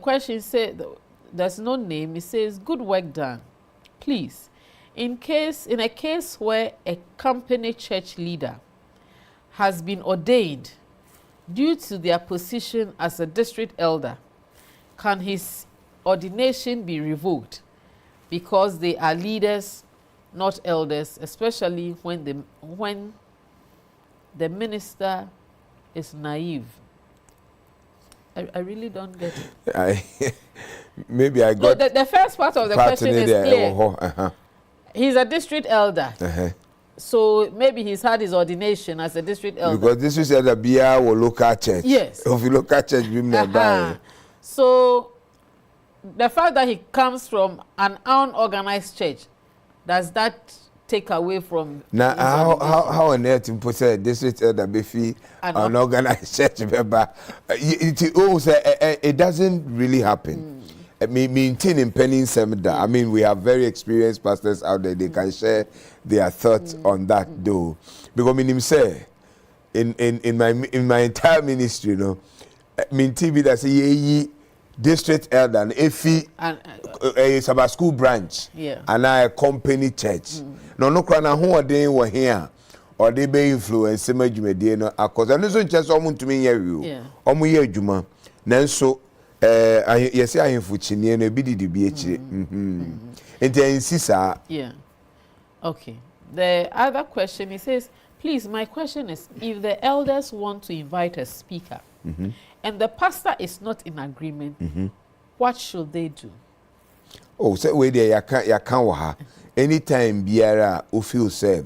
question said there's no name. It says good work done. Please, in a case where a company church leader has been ordained due to their position as a district elder, can his ordination be revoked because they are leaders, not elders, especially when the minister is naive? I really don't get it. Maybe I got the first part of the question is clear. He's a district elder. So maybe he's had his ordination as a district elder. Because this is a Bia or local church. Yes. Of local church, so the fact that he comes from an unorganized church, does that take away from now how on earth you put a district elder be an organized church member? It doesn't really happen. Maintaining penny semester. I mean, we have very experienced pastors out there. They can share their thoughts on that though. Because I mean, say in my entire ministry, you know, TV that say ye district elder and efi it's about school branch and a company church. No crana who they were here or they be influence medie no akos and so church omo ntumi nya wi o omo ye adwuma nanso yesi ahemfo chinie no ebi didi bi ekire enti insisa. Yeah. Okay. The other question, he says, please, my question is, if the elders want to invite a speaker and the pastor is not in agreement, what should they do? Oh, so we there ya kan wa ha. Anytime biara o feel say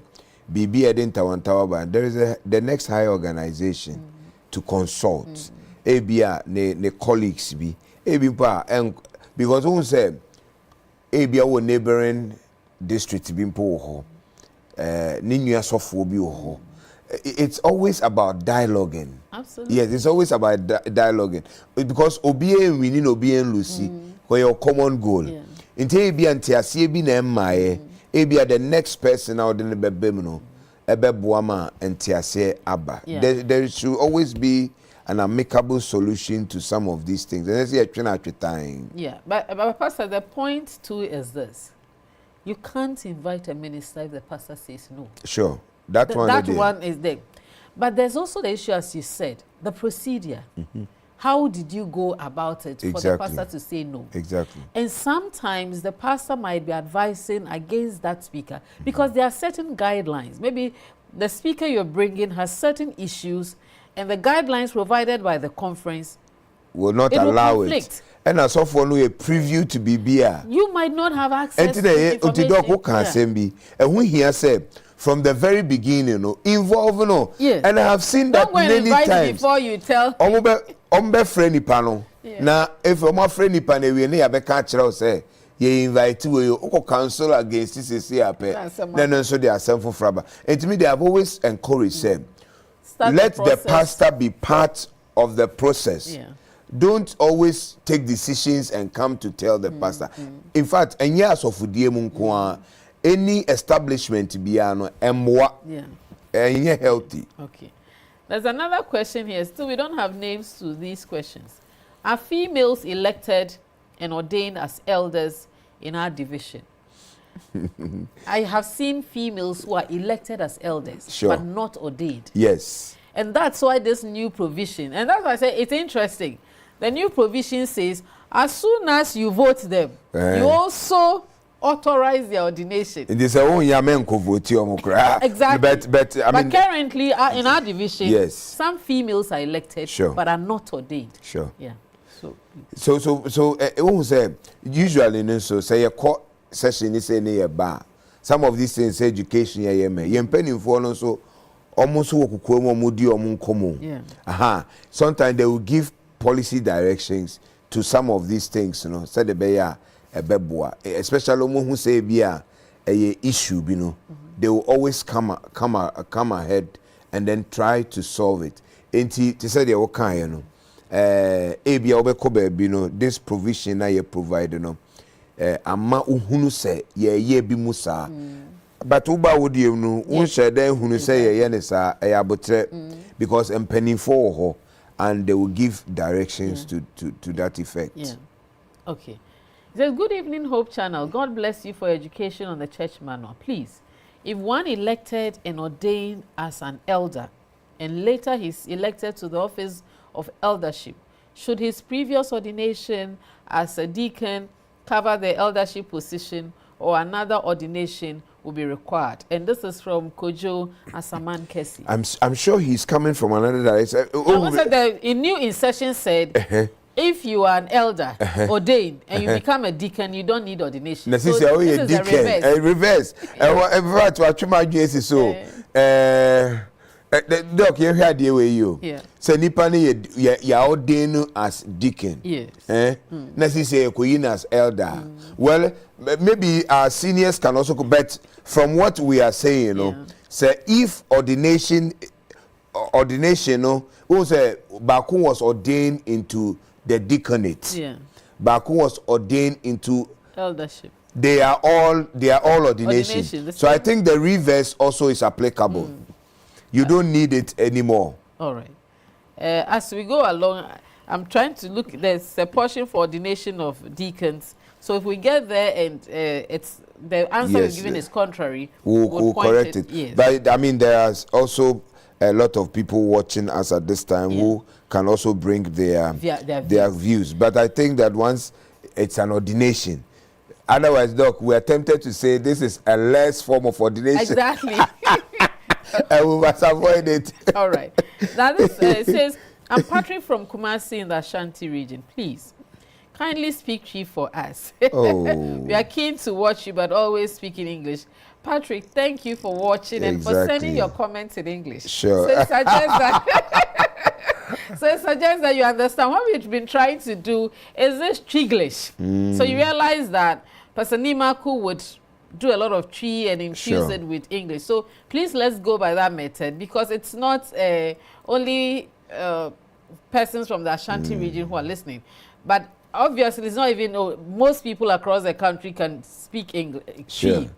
bibi edin there is the next higher organization to consult. Ebia ne colleagues bi pa because who say ebia wo neighboring district bi mpo ho ni nua sofo bi ho. It's always about dialoguing. Absolutely. Yes, it's always about dialoguing because obiye winning obiye lucy for your common goal. Inte ebia ntiase bi na emmaye ebia the next person out in the bebem no ebeboama ntiase aba. There should always be an amicable solution to some of these things. And let's see a time. Yeah, but Pastor, the point too is this: you can't invite a minister if the pastor says no. Sure, that one is there. But there's also the issue, as you said, the procedure. How did you go about it for the pastor to say no? Exactly. And sometimes the pastor might be advising against that speaker because there are certain guidelines. Maybe the speaker you're bringing has certain issues, and the guidelines provided by the conference will not allow it. And as of one way, a preview to be beer. You might not have access to information. And when he has said from the very beginning, you know, involved, you know, and I have seen that many times. Before you tell. Ombe friendly panel. Now, if I'm a friendly panel, we need a catch out say. You invite you counsel against this then so they are self for. And to me, they have always encouraged them. Let the pastor be part of the process. Don't always take decisions and come to tell the pastor. In fact, any establishment biano and healthy. Okay. There's another question here. Still, we don't have names to these questions. Are females elected and ordained as elders in our division? I have seen females who are elected as elders, sure, but not ordained. Yes. And that's why this new provision, and that's why I say it's interesting. The new provision says, as soon as you vote them, you also authorize their ordination. It is a own yamen vote. Exactly. But I mean, currently in our division, yes, some females are elected, sure, but are not ordained. Sure. Yeah. So say usually so say a court session is a bar. Some of these things education yeah penny for no so almost yeah. Sometimes they will give policy directions to some of these things, you know, say the beya a beboa, especially who say be a issue, you know, they will always come ahead and then try to solve it. Ain't to say they okay, you know. Ebi obeko be no this provision na ye provide no ama uhunu se ye bi musa but uba wodi no unhye den hunu se ye ne sa abotre because empanifo ho and they will give directions to that effect. Yeah. Okay. It says, good evening, Hope Channel. God bless you for education on the church manual. Please, if one elected and ordained as an elder and later he's elected to the office of eldership, should his previous ordination as a deacon cover the eldership position, or another ordination will be required? And this is from Kojo Asaman Kesi. I'm sure he's coming from another direction. The new insertion said, if you are an elder ordained and you become a deacon, you don't need ordination. So this is a reverse. A reverse. In fact, what you might do is so. Doc, you hear the way you. Yeah. Say nipani ya ordained as deacon. Yes. Necessary queen as elder. Well, maybe our seniors can also go, but from what we are saying, you know, say if ordination, no, who say Baku was ordained into the deaconate. Yeah. Baku was ordained into eldership. They are all ordination. So I think the reverse also is applicable. You don't need it anymore. All right. As we go along, I'm trying to look. There's a portion for ordination of deacons. So if we get there and it's the answer we're given is contrary, we'll correct it. Yes. But I mean, there's also a lot of people watching us at this time who can also bring their views. But I think that once it's an ordination, otherwise, Doc, we are tempted to say this is a less form of ordination. Exactly. And we must avoid it. All right. Now this says, I'm Patrick from Kumasi in the Ashanti region. Please, kindly speak Twi for us. We are keen to watch you, but always speak in English. Patrick, thank you for watching and for sending your comments in English. Sure. So it suggests that you understand what we've been trying to do is this Chiglish. So you realize that Pastor Nimaku would do a lot of Twi and infuse it with English. So please let's go by that method, because it's not only persons from the Ashanti region who are listening, but obviously it's not even most people across the country can speak English. Twi.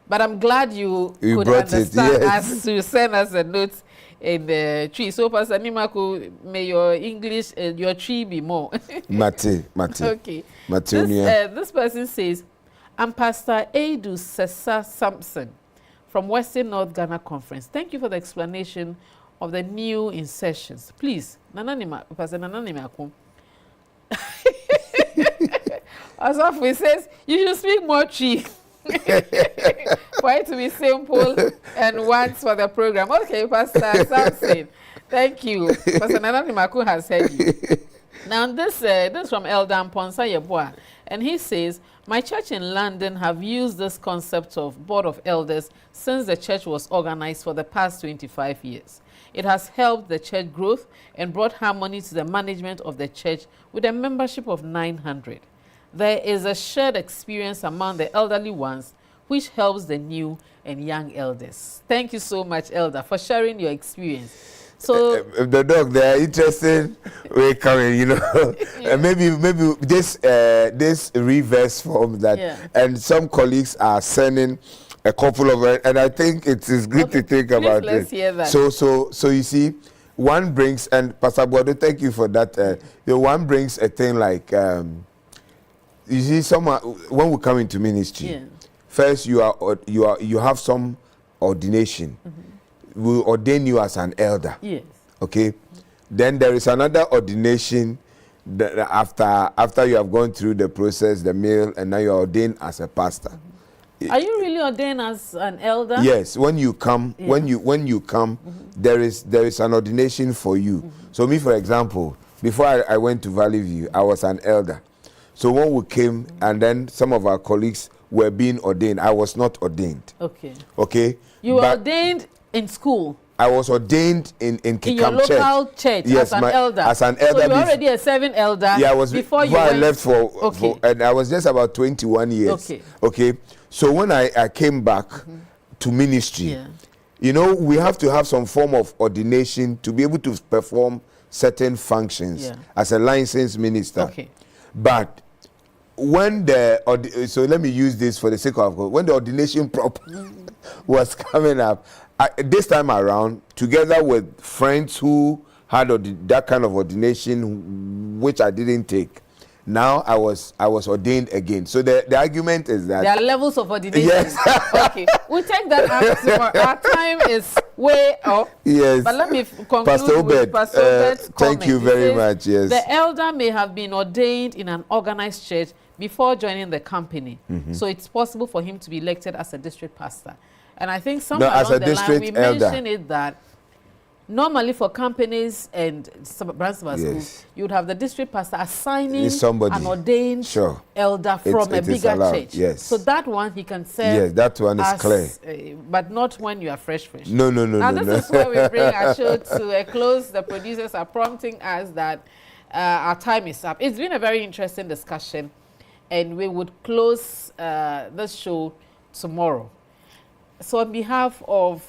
But I'm glad you could understand us to send us a note in the Twi. So Pastor Nimaku, may your English, your Twi be more. Mate. Okay. This person says, I'm Pastor Edu Sessa Sampson from Western North Ghana Conference. Thank you for the explanation of the new insertions. Please, Pastor Nananima. As often says, you should speak more Twi. For it to be simple and once for the program. Okay, Pastor Sampson. Thank you. Pastor Nananima has heard you. Now this from Elder Mponsa Yeboah, and he says, my church in London have used this concept of Board of Elders since the church was organized for the past 25 years. It has helped the church growth and brought harmony to the management of the church with a membership of 900. There is a shared experience among the elderly ones, which helps the new and young elders. Thank you so much, Elder, for sharing your experience. So the dog, they are interested. We're coming, you know. Maybe this reverse form that, and some colleagues are sending a couple of, and I think it is good to think about it. Let's hear that. So you see, one brings, and Pastor Bodo, thank you for that. The one brings a thing like, you see, when we come into ministry, first you have some ordination. We'll ordain you as an elder. Yes. Okay. Then there is another ordination that after you have gone through the process, the meal, and now you are ordained as a pastor. Are you really ordained as an elder? Yes. When you come, when you come, there is an ordination for you. So me, for example, before I went to Valley View, I was an elder. So when we came, and then some of our colleagues were being ordained, I was not ordained. Okay. Okay. You were ordained in school. I was ordained in Kikam in your local church yes, as an elder. As an elder. So you were already a serving elder. Yeah, I was before I left for, and I was just about 21 years. Okay. Okay. So when I came back to ministry, you know, we have to have some form of ordination to be able to perform certain functions as a licensed minister. Okay. But when so let me use this for the sake of God. When the ordination prop was coming up, this time around, together with friends who had that kind of ordination, which I didn't take, now I was ordained again. So the argument is that there are levels of ordination. Yes. Okay, we'll take that up tomorrow. Our time is way up. Yes. But let me conclude Pastor with Pastor Obert's thank you very much. Yes. The elder may have been ordained in an organized church before joining the company, so it's possible for him to be elected as a district pastor. And I think somewhere along the line we mentioned it that normally for companies and branch schools, you would have the district pastor assigning an ordained elder from a bigger church. Yes. So that one he can serve. Yes, that one is clear. But not when you are fresh. No. Now this is where we bring our show to a close. The producers are prompting us that our time is up. It's been a very interesting discussion, and we would close this show tomorrow. So on behalf of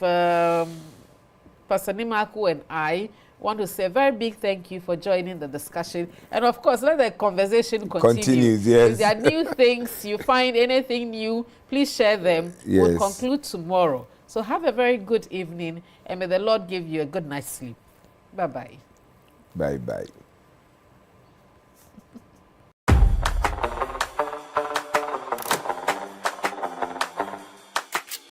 Pastor Nimaku and I want to say a very big thank you for joining the discussion. And of course, let the conversation continue. Yes. If there are new things, you find anything new, please share them. Yes. We'll conclude tomorrow. So have a very good evening, and may the Lord give you a good night's sleep. Bye-bye. Bye-bye.